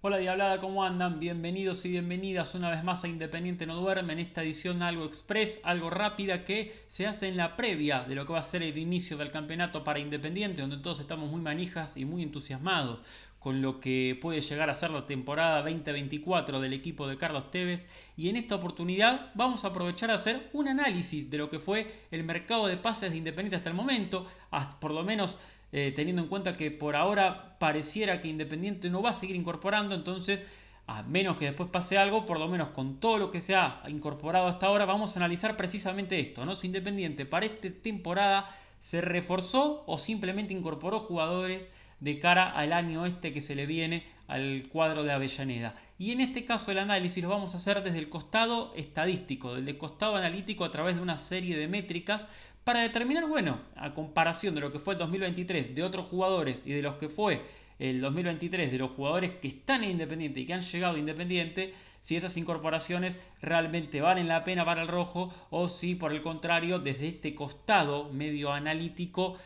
Hola Diablada, ¿cómo andan? Bienvenidos y bienvenidas una vez más a Independiente No Duerme, en esta edición algo express, algo rápida que se hace en la previa de lo que va a ser el inicio del campeonato para Independiente, donde todos estamos muy manijas y muy entusiasmados con lo que puede llegar a ser la temporada 2024 del equipo de Carlos Tevez. Y en esta oportunidad vamos a aprovechar a hacer un análisis de lo que fue el mercado de pases de Independiente hasta el momento, por lo menos teniendo en cuenta que por ahora pareciera que Independiente no va a seguir incorporando, entonces a menos que después pase algo, por lo menos con todo lo que se ha incorporado hasta ahora, vamos a analizar precisamente esto, ¿no? Si Independiente para esta temporada se reforzó o simplemente incorporó jugadores de cara al año este que se le viene al cuadro de Avellaneda. Y en este caso el análisis lo vamos a hacer desde el costado estadístico, desde el costado analítico a través de una serie de métricas para determinar, bueno, a comparación de lo que fue el 2023 de otros jugadores y de los que fue el 2023 de los jugadores que están en Independiente y que han llegado a Independiente, si esas incorporaciones realmente valen la pena para el rojo o si por el contrario desde este costado medio analítico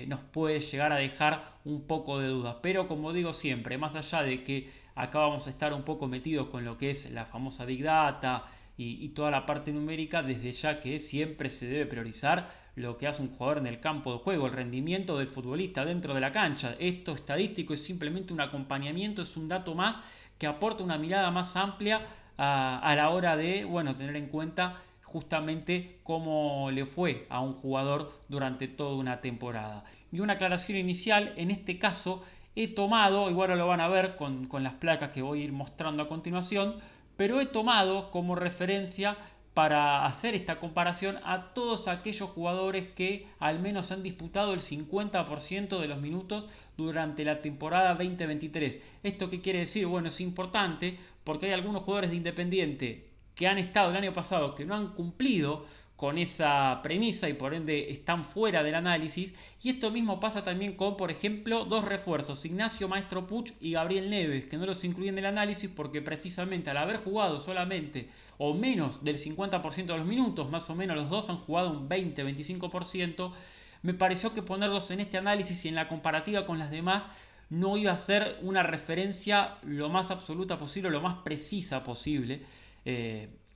nos puede llegar a dejar un poco de dudas. Pero como digo siempre, más allá de que acá vamos a estar un poco metidos con lo que es la famosa Big Data y toda la parte numérica, desde ya que siempre se debe priorizar lo que hace un jugador en el campo de juego, el rendimiento del futbolista dentro de la cancha. Esto estadístico es simplemente un acompañamiento, es un dato más que aporta una mirada más amplia a la hora de, bueno, tener en cuenta justamente cómo le fue a un jugador durante toda una temporada. Y una aclaración inicial, en este caso he tomado, igual lo van a ver con las placas que voy a ir mostrando a continuación, pero he tomado como referencia para hacer esta comparación a todos aquellos jugadores que al menos han disputado el 50% de los minutos durante la temporada 2023. ¿Esto qué quiere decir? Bueno, es importante porque hay algunos jugadores de Independiente que han estado el año pasado que no han cumplido con esa premisa y por ende están fuera del análisis. Y esto mismo pasa también con, por ejemplo, dos refuerzos, Ignacio Maestro Puch y Gabriel Neves, que no los incluyen en el análisis porque precisamente al haber jugado solamente o menos del 50% de los minutos, más o menos los dos han jugado un 20-25%, me pareció que ponerlos en este análisis y en la comparativa con las demás no iba a ser una referencia lo más absoluta posible, lo más precisa posible.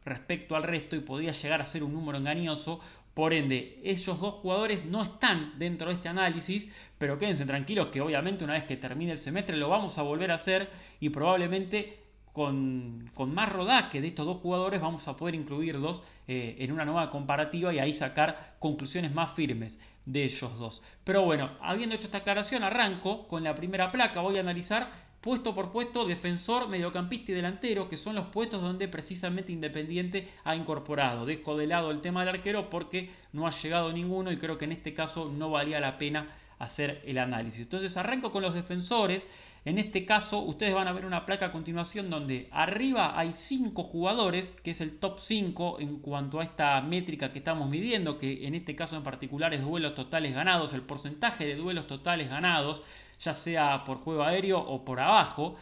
Respecto al resto y podía llegar a ser un número engañoso. Por ende, esos dos jugadores no están dentro de este análisis, pero quédense tranquilos que obviamente una vez que termine el semestre lo vamos a volver a hacer y probablemente con más rodaje de estos dos jugadores vamos a poder incluirlos en una nueva comparativa y ahí sacar conclusiones más firmes de ellos dos. Pero bueno, habiendo hecho esta aclaración, arranco con la primera placa. Voy a analizar puesto por puesto, defensor, mediocampista y delantero, que son los puestos donde precisamente Independiente ha incorporado. Dejo de lado el tema del arquero porque no ha llegado ninguno y creo que en este caso no valía la pena hacer el análisis. Entonces arranco con los defensores. En este caso ustedes van a ver una placa a continuación donde arriba hay 5 jugadores, que es el top 5 en cuanto a esta métrica que estamos midiendo, que en este caso en particular es duelos totales ganados, el porcentaje de duelos totales ganados, ya sea por juego aéreo o por abajo.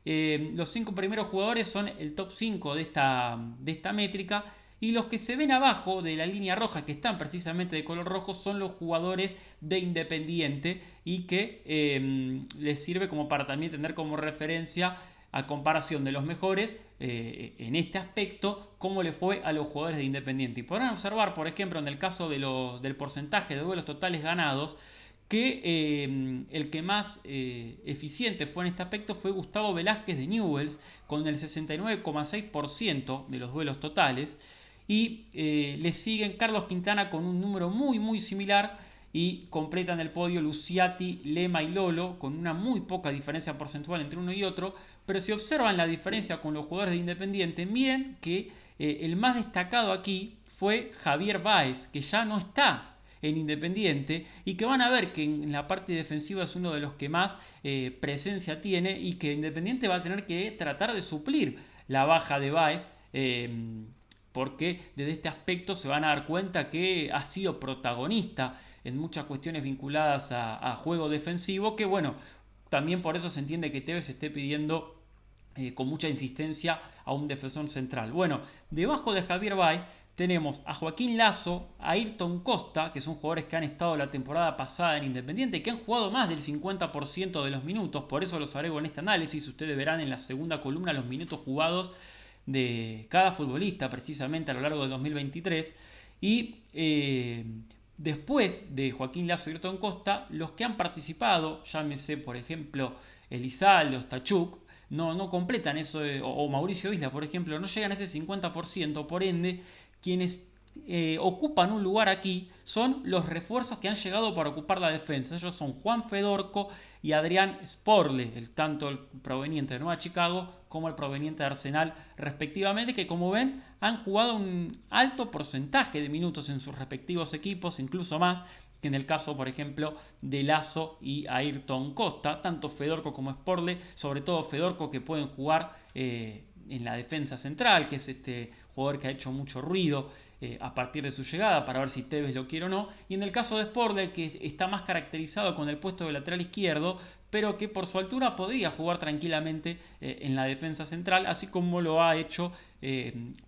Los 5 primeros jugadores son el top 5 de esta métrica. Y los que se ven abajo de la línea roja, que están precisamente de color rojo, son los jugadores de Independiente y que les sirve como para también tener como referencia a comparación de los mejores en este aspecto, cómo le fue a los jugadores de Independiente. Y podrán observar, por ejemplo, en el caso del porcentaje de duelos totales ganados, que el que más eficiente fue en este aspecto fue Gustavo Velázquez de Newell's, con el 69,6% de los duelos totales. Y le siguen Carlos Quintana con un número muy similar y completan el podio Luciati, Lema y Lolo con una muy poca diferencia porcentual entre uno y otro. Pero si observan la diferencia con los jugadores de Independiente, miren que el más destacado aquí fue Javier Báez, que ya no está en Independiente y que van a ver que en la parte defensiva es uno de los que más presencia tiene y que Independiente va a tener que tratar de suplir la baja de Báez. Porque desde este aspecto se van a dar cuenta que ha sido protagonista en muchas cuestiones vinculadas a juego defensivo, que bueno, también por eso se entiende que Tevez esté pidiendo con mucha insistencia a un defensor central. Bueno, debajo de Javier Báez tenemos a Joaquín Lazo, a Ayrton Costa, que son jugadores que han estado la temporada pasada en Independiente y que han jugado más del 50% de los minutos, por eso los agrego en este análisis. Ustedes verán en la segunda columna los minutos jugados de cada futbolista precisamente a lo largo del 2023. Y después de Joaquín Lazo y Ayrton Costa, los que han participado, llámese por ejemplo Elizalde o Stachuk, no completan eso, o Mauricio Isla, por ejemplo, no llegan a ese 50%, por ende, quienes ocupan un lugar aquí son los refuerzos que han llegado para ocupar la defensa. Ellos son Juan Fedorco y Adrián Sporle, tanto el proveniente de Nueva Chicago como el proveniente de Arsenal, respectivamente, que como ven han jugado un alto porcentaje de minutos en sus respectivos equipos, incluso más que en el caso, por ejemplo, de Lazo y Ayrton Costa. Tanto Fedorco como Sporle, sobre todo Fedorco, que pueden jugar en la defensa central, que es este jugador que ha hecho mucho ruido a partir de su llegada, para ver si Tevez lo quiere o no. Y en el caso de Sporle, que está más caracterizado con el puesto de lateral izquierdo, pero que por su altura podría jugar tranquilamente en la defensa central, así como lo ha hecho,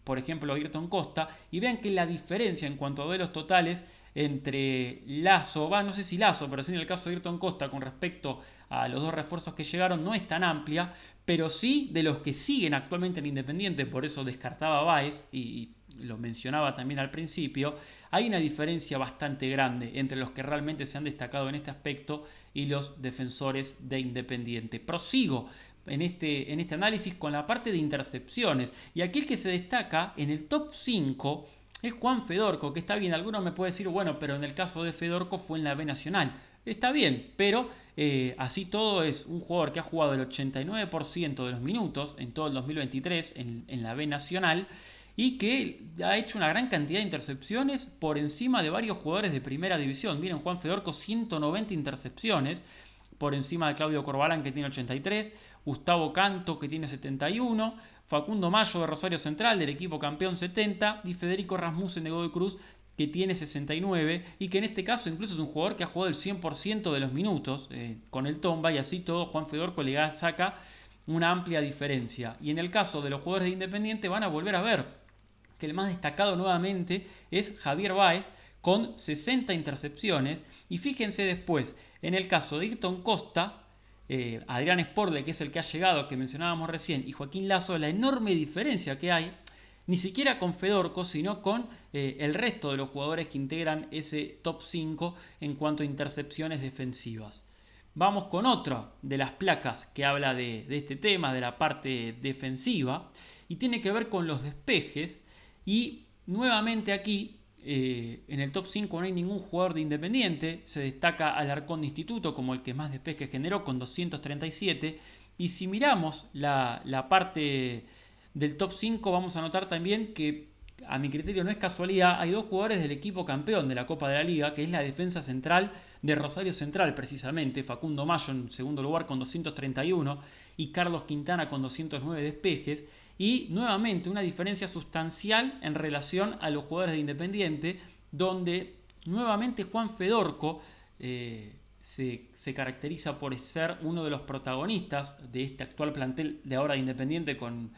por ejemplo, Ayrton Costa. Y vean que la diferencia en cuanto a duelos totales entre Lazo, no sé si Lazo, pero sí en el caso de Ayrton Costa con respecto a los dos refuerzos que llegaron no es tan amplia, pero sí de los que siguen actualmente en Independiente, por eso descartaba a Báez y lo mencionaba también al principio. Hay una diferencia bastante grande entre los que realmente se han destacado en este aspecto y los defensores de Independiente. Prosigo en este análisis con la parte de intercepciones, y aquí el que se destaca en el top 5 es Juan Fedorco, que está bien. Alguno me puede decir, bueno, pero en el caso de Fedorco fue en la B Nacional. Está bien, pero así todo es un jugador que ha jugado el 89% de los minutos en todo el 2023 en la B Nacional y que ha hecho una gran cantidad de intercepciones por encima de varios jugadores de primera división. Miren, Juan Fedorco, 190 intercepciones, por encima de Claudio Corbalán, que tiene 83, Gustavo Canto, que tiene 71, Facundo Mayo de Rosario Central, del equipo campeón, 70, y Federico Rasmussen de Godoy Cruz, que tiene 69, y que en este caso incluso es un jugador que ha jugado el 100% de los minutos con el Tomba, y así todo Juan Fedorco le saca una amplia diferencia. Y en el caso de los jugadores de Independiente van a volver a ver que el más destacado nuevamente es Javier Báez, con 60 intercepciones. Y fíjense después, en el caso de Ayrton Costa, Adrián Sporle, que es el que ha llegado, que mencionábamos recién, y Joaquín Lazo, la enorme diferencia que hay, ni siquiera con Fedorco, sino con el resto de los jugadores que integran ese top 5 en cuanto a intercepciones defensivas. Vamos con otra de las placas que habla de este tema, de la parte defensiva, y tiene que ver con los despejes. Y nuevamente aquí, en el top 5 no hay ningún jugador de Independiente. Se destaca Alarcón de Instituto como el que más despejes generó, con 237. Y si miramos la parte del top 5, vamos a notar también que, a mi criterio no es casualidad, hay dos jugadores del equipo campeón de la Copa de la Liga, que es la defensa central de Rosario Central precisamente, Facundo Mayo en segundo lugar con 231 y Carlos Quintana con 209 despejes. Y nuevamente una diferencia sustancial en relación a los jugadores de Independiente, donde nuevamente Juan Fedorco se caracteriza por ser uno de los protagonistas de este actual plantel de ahora de Independiente, con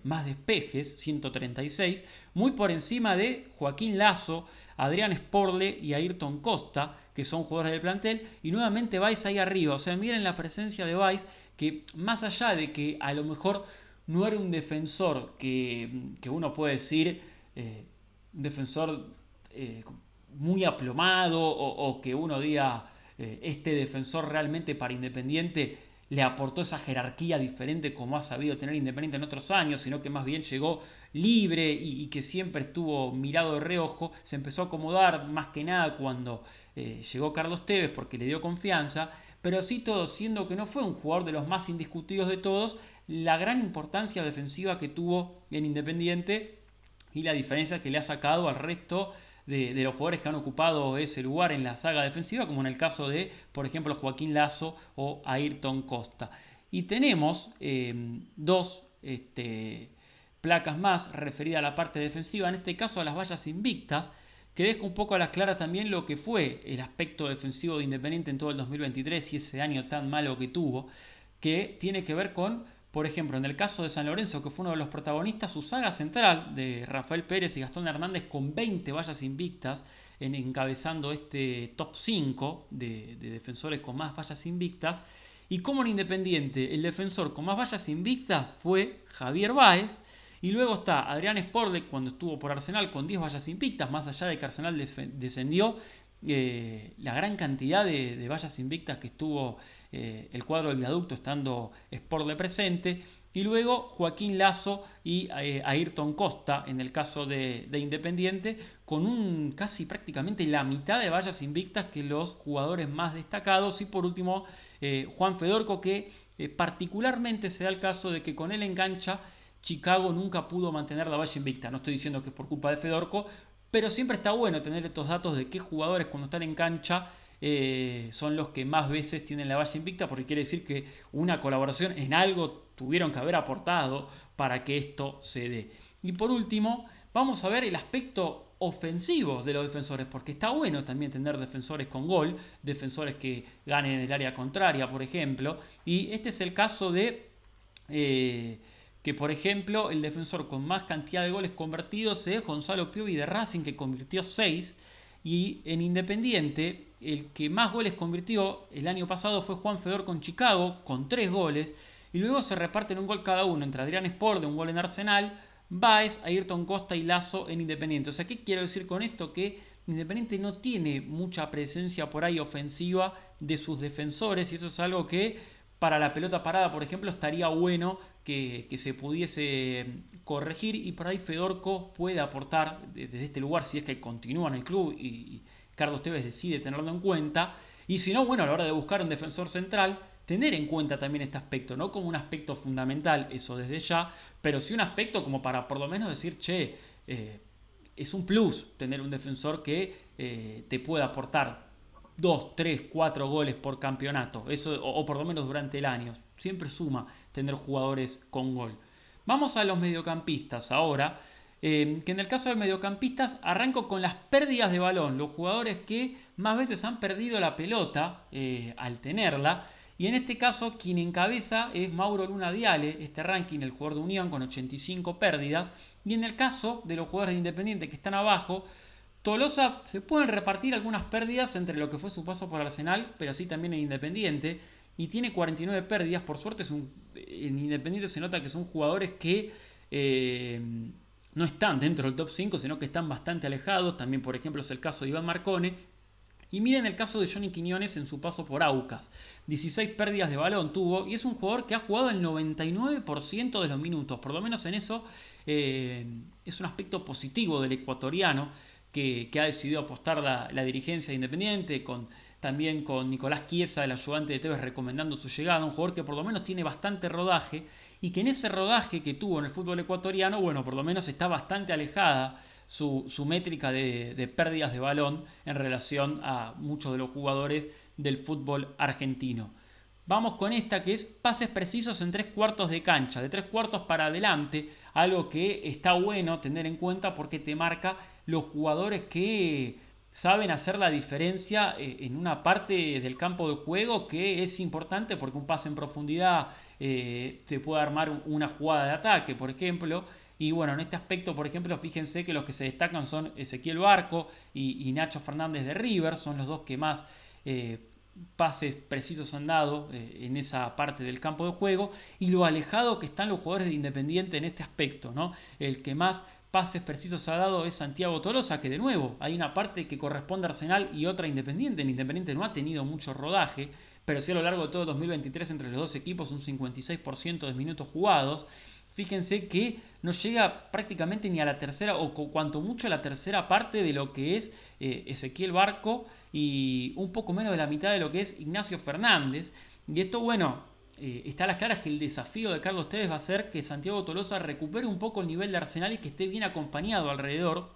más despejes, 136, muy por encima de Joaquín Lazo, Adrián Sporle y Ayrton Costa, que son jugadores del plantel. Y nuevamente Báez ahí arriba. O sea, miren la presencia de Báez, que más allá de que a lo mejor no era un defensor que uno puede decir, un defensor muy aplomado, o que uno diga, este defensor realmente para Independiente le aportó esa jerarquía diferente como ha sabido tener Independiente en otros años, sino que más bien llegó libre y que siempre estuvo mirado de reojo. Se empezó a acomodar más que nada cuando llegó Carlos Tevez, porque le dio confianza. Pero así todo, siendo que no fue un jugador de los más indiscutidos de todos, la gran importancia defensiva que tuvo en Independiente y la diferencia que le ha sacado al resto de los jugadores que han ocupado ese lugar en la saga defensiva, como en el caso de, por ejemplo, Joaquín Lazo o Ayrton Costa. Y tenemos dos placas más referidas a la parte defensiva, en este caso a las vallas invictas, que deja un poco a las claras también lo que fue el aspecto defensivo de Independiente en todo el 2023 y ese año tan malo que tuvo, que tiene que ver con Por ejemplo, en el caso de San Lorenzo, que fue uno de los protagonistas, su saga central de Rafael Pérez y Gastón Hernández con 20 vallas invictas, encabezando este top 5 de defensores con más vallas invictas. Y como en Independiente, el defensor con más vallas invictas fue Javier Báez. Y luego está Adrián Sporle, cuando estuvo por Arsenal, con 10 vallas invictas, más allá de que Arsenal descendió. La gran cantidad de vallas invictas que estuvo el cuadro del viaducto estando Sporle presente. Y luego Joaquín Lazo y Ayrton Costa en el caso de Independiente, con casi prácticamente la mitad de vallas invictas que los jugadores más destacados. Y por último Juan Fedorco, que particularmente se da el caso de que con él en cancha Chicago nunca pudo mantener la valla invicta. No estoy diciendo que es por culpa de Fedorco, pero siempre está bueno tener estos datos de qué jugadores cuando están en cancha son los que más veces tienen la valla invicta, porque quiere decir que una colaboración en algo tuvieron que haber aportado para que esto se dé. Y por último, vamos a ver el aspecto ofensivo de los defensores, porque está bueno también tener defensores con gol, defensores que ganen en el área contraria, por ejemplo. Y este es el caso de que, por ejemplo, el defensor con más cantidad de goles convertidos es Gonzalo Piovi de Racing, que convirtió 6. Y en Independiente, el que más goles convirtió el año pasado fue Juan Fedor con Chicago, con 3 goles. Y luego se reparten un gol cada uno entre Adrián Sporle, un gol en Arsenal, Báez, Ayrton Costa y Lazo en Independiente. O sea, ¿qué quiero decir con esto? Que Independiente no tiene mucha presencia por ahí ofensiva de sus defensores, y eso es algo que para la pelota parada, por ejemplo, estaría bueno que se pudiese corregir, y por ahí Fedorco puede aportar desde este lugar si es que continúa en el club y Carlos Tevez decide tenerlo en cuenta. Y si no, bueno, a la hora de buscar un defensor central, tener en cuenta también este aspecto, no como un aspecto fundamental, eso desde ya, pero sí un aspecto como para por lo menos decir, che, es un plus tener un defensor que te pueda aportar 2, 3, 4 goles por campeonato, eso, o por lo menos durante el año. Siempre suma tener jugadores con gol. Vamos a los mediocampistas ahora, que en el caso de mediocampistas arranco con las pérdidas de balón, los jugadores que más veces han perdido la pelota al tenerla. Y en este caso quien encabeza es Mauro Luna Viale, este ranking, el jugador de Unión con 85 pérdidas. Y en el caso de los jugadores de Independiente que están abajo, Tolosa se pueden repartir algunas pérdidas entre lo que fue su paso por Arsenal, pero sí también en Independiente, y tiene 49 pérdidas. Por suerte en Independiente se nota que son jugadores que no están dentro del top 5, sino que están bastante alejados. También, por ejemplo, es el caso de Iván Marcone. Y miren el caso de Johnny Quiñones en su paso por Aucas. 16 pérdidas de balón tuvo, y es un jugador que ha jugado el 99% de los minutos. Por lo menos en eso es un aspecto positivo del ecuatoriano, que ha decidido apostar la dirigencia de Independiente, también con Nicolás Chiesa, el ayudante de Tevez, recomendando su llegada. Un jugador que por lo menos tiene bastante rodaje, y que en ese rodaje que tuvo en el fútbol ecuatoriano, bueno, por lo menos está bastante alejada su métrica de pérdidas de balón en relación a muchos de los jugadores del fútbol argentino. Vamos con esta, que es pases precisos en 3/4 de cancha, de 3/4 para adelante, algo que está bueno tener en cuenta porque te marca los jugadores que saben hacer la diferencia en una parte del campo de juego que es importante, porque un pase en profundidad se puede armar una jugada de ataque, por ejemplo. Y bueno, en este aspecto, por ejemplo, fíjense que los que se destacan son Ezequiel Barco y Nacho Fernández de River, son los dos que más pases precisos han dado en esa parte del campo de juego, y lo alejado que están los jugadores de Independiente en este aspecto, ¿no? El que más pases precisos ha dado es Santiago Tolosa, que de nuevo hay una parte que corresponde a Arsenal y otra a Independiente. En Independiente no ha tenido mucho rodaje, pero sí a lo largo de todo 2023 entre los dos equipos un 56% de minutos jugados. Fíjense que no llega prácticamente ni a la tercera, o cuanto mucho a la tercera parte de lo que es Ezequiel Barco, y un poco menos de la mitad de lo que es Ignacio Fernández. Y esto, bueno, está a las claras que el desafío de Carlos Tevez va a ser que Santiago Tolosa recupere un poco el nivel de Arsenal y que esté bien acompañado alrededor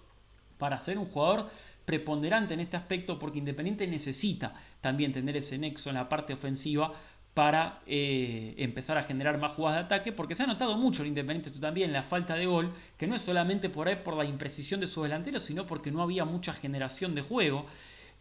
para ser un jugador preponderante en este aspecto, porque Independiente necesita también tener ese nexo en la parte ofensiva para empezar a generar más jugadas de ataque, porque se ha notado mucho el Independiente también la falta de gol, que no es solamente por ahí por la imprecisión de sus delanteros, sino porque no había mucha generación de juego.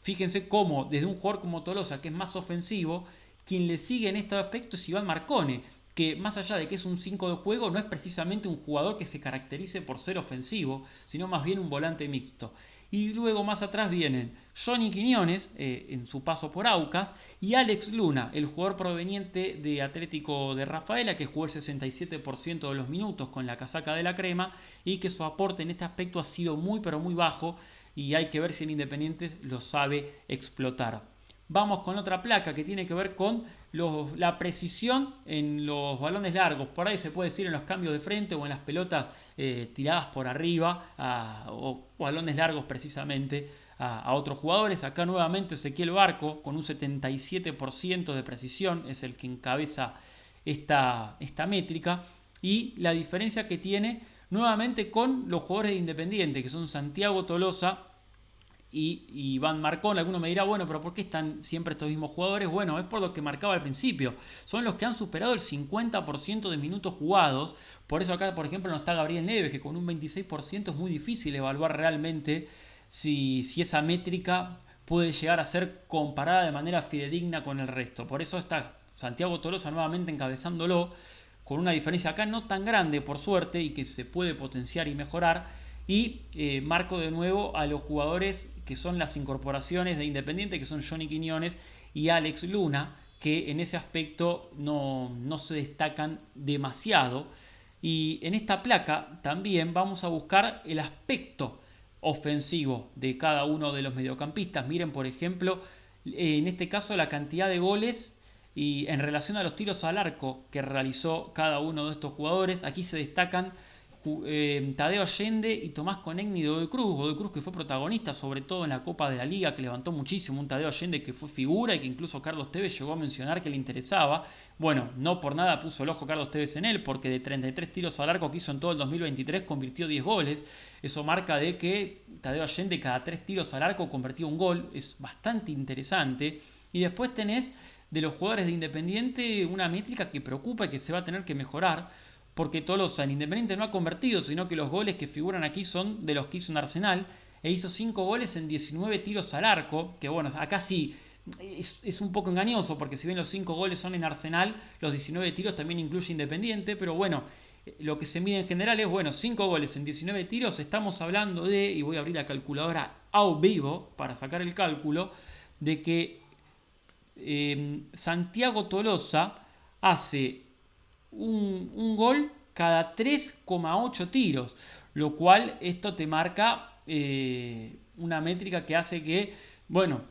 Fíjense cómo desde un jugador como Tolosa, que es más ofensivo, quien le sigue en este aspecto es Iván Marcone, que más allá de que es un 5 de juego, no es precisamente un jugador que se caracterice por ser ofensivo, sino más bien un volante mixto. Y luego más atrás vienen Johnny Quiñones, en su paso por Aucas, y Alex Luna, el jugador proveniente de Atlético de Rafaela, que jugó el 67% de los minutos con la casaca de la crema, y que su aporte en este aspecto ha sido muy pero muy bajo, y hay que ver si el Independiente lo sabe explotar. Vamos con otra placa que tiene que ver con la precisión en los balones largos. Por ahí se puede decir en los cambios de frente o en las pelotas tiradas por arriba o balones largos precisamente a otros jugadores. Acá nuevamente Ezequiel Barco con un 77% de precisión es el que encabeza esta métrica. Y la diferencia que tiene nuevamente con los jugadores de Independiente, que son Santiago Tolosa y Iván Marcón. Alguno me dirá, bueno, pero ¿por qué están siempre estos mismos jugadores? Bueno, es por lo que marcaba al principio. Son los que han superado el 50% de minutos jugados. Por eso acá, por ejemplo, no está Gabriel Neves, que con un 26% es muy difícil evaluar realmente si esa métrica puede llegar a ser comparada de manera fidedigna con el resto. Por eso está Santiago Tolosa nuevamente encabezándolo, con una diferencia acá no tan grande, por suerte, y que se puede potenciar y mejorar. Y marco de nuevo a los jugadores que son las incorporaciones de Independiente, que son Johnny Quiñones y Alex Luna, que en ese aspecto no se destacan demasiado. Y en esta placa también vamos a buscar el aspecto ofensivo de cada uno de los mediocampistas. Miren, por ejemplo, en este caso la cantidad de goles y en relación a los tiros al arco que realizó cada uno de estos jugadores. Aquí se destacan Tadeo Allende y Tomás Conegni de Godoy Cruz que fue protagonista sobre todo en la Copa de la Liga, que levantó muchísimo, un Tadeo Allende que fue figura y que incluso Carlos Tevez llegó a mencionar que le interesaba. Bueno, no por nada puso el ojo Carlos Tevez en él, porque de 33 tiros al arco que hizo en todo el 2023 convirtió 10 goles. Eso marca de que Tadeo Allende cada 3 tiros al arco convertía un gol, es bastante interesante. Y después tenés de los jugadores de Independiente una métrica que preocupa y que se va a tener que mejorar, porque Tolosa en Independiente no ha convertido, sino que los goles que figuran aquí son de los que hizo en Arsenal, e hizo 5 goles en 19 tiros al arco, que bueno, acá sí es un poco engañoso, porque si bien los 5 goles son en Arsenal, los 19 tiros también incluye Independiente, pero bueno, lo que se mide en general es, bueno, 5 goles en 19 tiros, estamos hablando de, y voy a abrir la calculadora a vivo para sacar el cálculo, de que Santiago Tolosa hace un gol cada 3,8 tiros, lo cual esto te marca una métrica que hace que, bueno,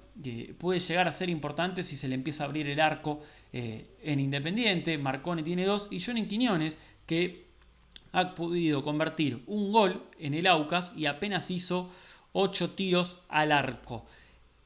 puede llegar a ser importante si se le empieza a abrir el arco en Independiente. Marcone tiene 2 y Johnny Quiñones, que ha podido convertir un gol en el Aucas y apenas hizo 8 tiros al arco.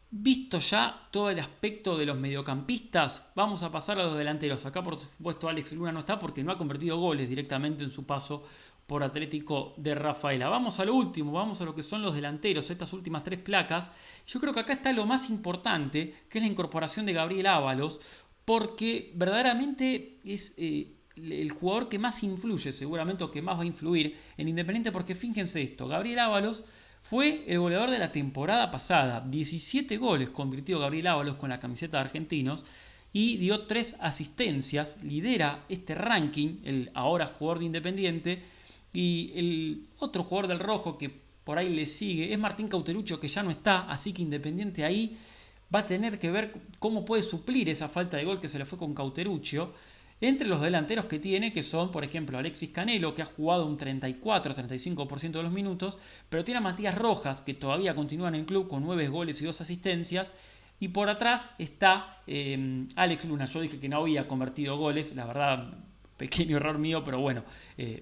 Visto ya todo el aspecto de los mediocampistas, vamos a pasar a los delanteros. Acá por supuesto Alex Luna no está porque no ha convertido goles directamente en su paso por Atlético de Rafaela. Vamos a lo último, vamos a lo que son los delanteros, estas últimas 3 placas. Yo creo que acá está lo más importante, que es la incorporación de Gabriel Ábalos, porque verdaderamente es el jugador que más influye, seguramente, o que más va a influir en Independiente, porque fíjense esto, Gabriel Ábalos fue el goleador de la temporada pasada. 17 goles convirtió Gabriel Ábalos con la camiseta de Argentinos y dio 3 asistencias. Lidera este ranking, el ahora jugador de Independiente. Y el otro jugador del Rojo que por ahí le sigue es Martín Cauteruccio, que ya no está. Así que Independiente ahí va a tener que ver cómo puede suplir esa falta de gol que se le fue con Cauteruccio. Entre los delanteros que tiene, que son, por ejemplo, Alexis Canelo, que ha jugado un 34-35% de los minutos, pero tiene a Matías Rojas, que todavía continúa en el club con 9 goles y 2 asistencias, y por atrás está Alex Luna. Yo dije que no había convertido goles, la verdad, pequeño error mío, pero bueno,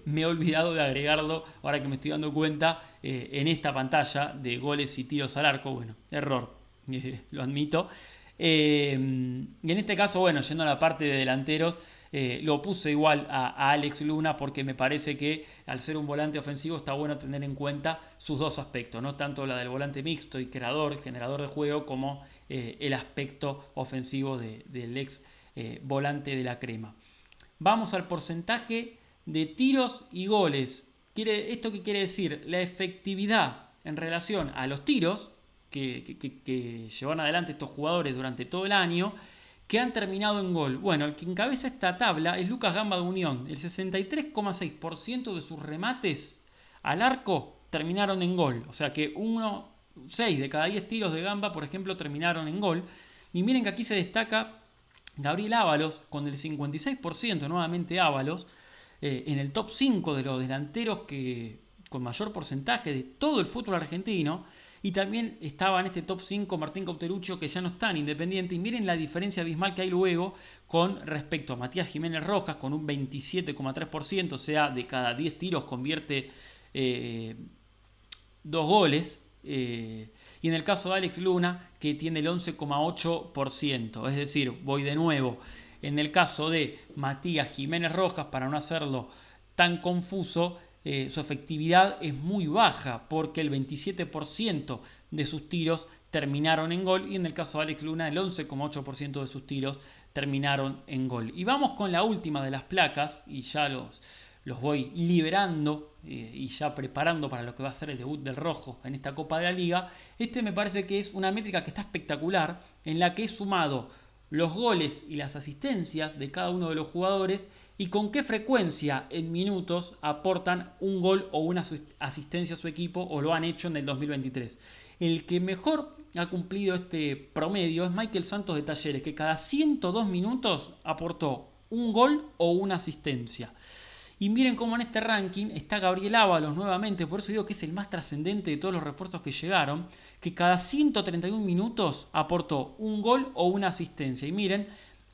me he olvidado de agregarlo, ahora que me estoy dando cuenta, en esta pantalla de goles y tiros al arco. Bueno, error, lo admito. Y en este caso, bueno, yendo a la parte de delanteros, lo puse igual a Alex Luna porque me parece que al ser un volante ofensivo está bueno tener en cuenta sus dos aspectos, ¿no? Tanto la del volante mixto y creador, generador de juego, como el aspecto ofensivo del ex volante de la crema. Vamos al porcentaje de tiros y goles. ¿Esto qué quiere decir? La efectividad en relación a los tiros que llevan adelante estos jugadores durante todo el año que han terminado en gol. Bueno, el que encabeza esta tabla es Lucas Gamba de Unión. El 63,6% de sus remates al arco terminaron en gol. O sea que 6 de cada 10 tiros de Gamba, por ejemplo, terminaron en gol. Y miren que aquí se destaca Gabriel Ábalos con el 56%, nuevamente Ábalos, en el top 5 de los delanteros con mayor porcentaje de todo el fútbol argentino. Y también estaba en este top 5 Martín Cauteruccio, que ya no está en Independiente. Y miren la diferencia abismal que hay luego con respecto a Matías Jiménez Rojas, con un 27,3%, o sea, de cada 10 tiros convierte 2 goles. Y en el caso de Alex Luna, que tiene el 11,8%. Es decir, voy de nuevo. En el caso de Matías Jiménez Rojas, para no hacerlo tan confuso, su efectividad es muy baja, porque el 27% de sus tiros terminaron en gol, y en el caso de Alex Luna el 11,8% de sus tiros terminaron en gol. Y vamos con la última de las placas, y ya los voy liberando y ya preparando para lo que va a ser el debut del Rojo en esta Copa de la Liga. Este me parece que es una métrica que está espectacular, en la que he sumado los goles y las asistencias de cada uno de los jugadores y con qué frecuencia en minutos aportan un gol o una asistencia a su equipo, o lo han hecho en el 2023. El que mejor ha cumplido este promedio es Michael Santos de Talleres, que cada 102 minutos aportó un gol o una asistencia. Y miren cómo en este ranking está Gabriel Ábalos nuevamente, por eso digo que es el más trascendente de todos los refuerzos que llegaron, que cada 131 minutos aportó un gol o una asistencia. Y miren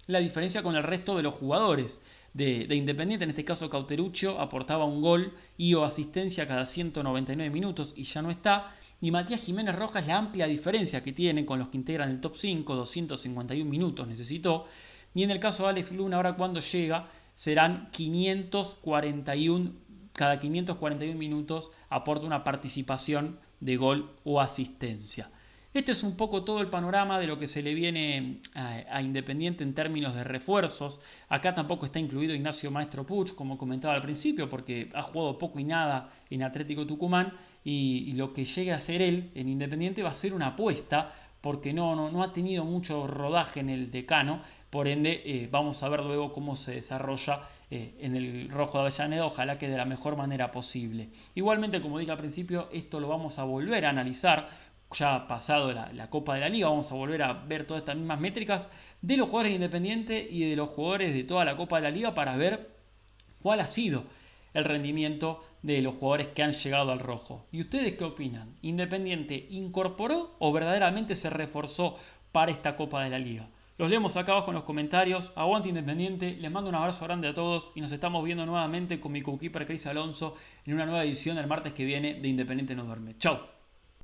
la diferencia con el resto de los jugadores de Independiente. En este caso Cauteruccio aportaba un gol y o asistencia cada 199 minutos y ya no está. Y Matías Jiménez Rojas, la amplia diferencia que tiene con los que integran el top 5, 251 minutos necesitó. Y en el caso de Alex Luna, ahora cuando llega, serán 541, cada 541 minutos aporta una participación de gol o asistencia. Este es un poco todo el panorama de lo que se le viene a Independiente en términos de refuerzos. Acá tampoco está incluido Ignacio Maestro Puch, como comentaba al principio, porque ha jugado poco y nada en Atlético Tucumán, y lo que llegue a ser él en Independiente va a ser una apuesta, porque no ha tenido mucho rodaje en el Decano. Por ende, vamos a ver luego cómo se desarrolla en el Rojo de Avellaneda, ojalá que de la mejor manera posible. Igualmente, como dije al principio, esto lo vamos a volver a analizar ya pasado la Copa de la Liga. Vamos a volver a ver todas estas mismas métricas de los jugadores de Independiente y de los jugadores de toda la Copa de la Liga, para ver cuál ha sido el rendimiento de los jugadores que han llegado al Rojo. ¿Y ustedes qué opinan? ¿Independiente incorporó o verdaderamente se reforzó para esta Copa de la Liga? Los leemos acá abajo en los comentarios. Aguante Independiente, les mando un abrazo grande a todos y nos estamos viendo nuevamente con mi coequiper Cris Alonso en una nueva edición el martes que viene de Independiente No Duerme. Chau.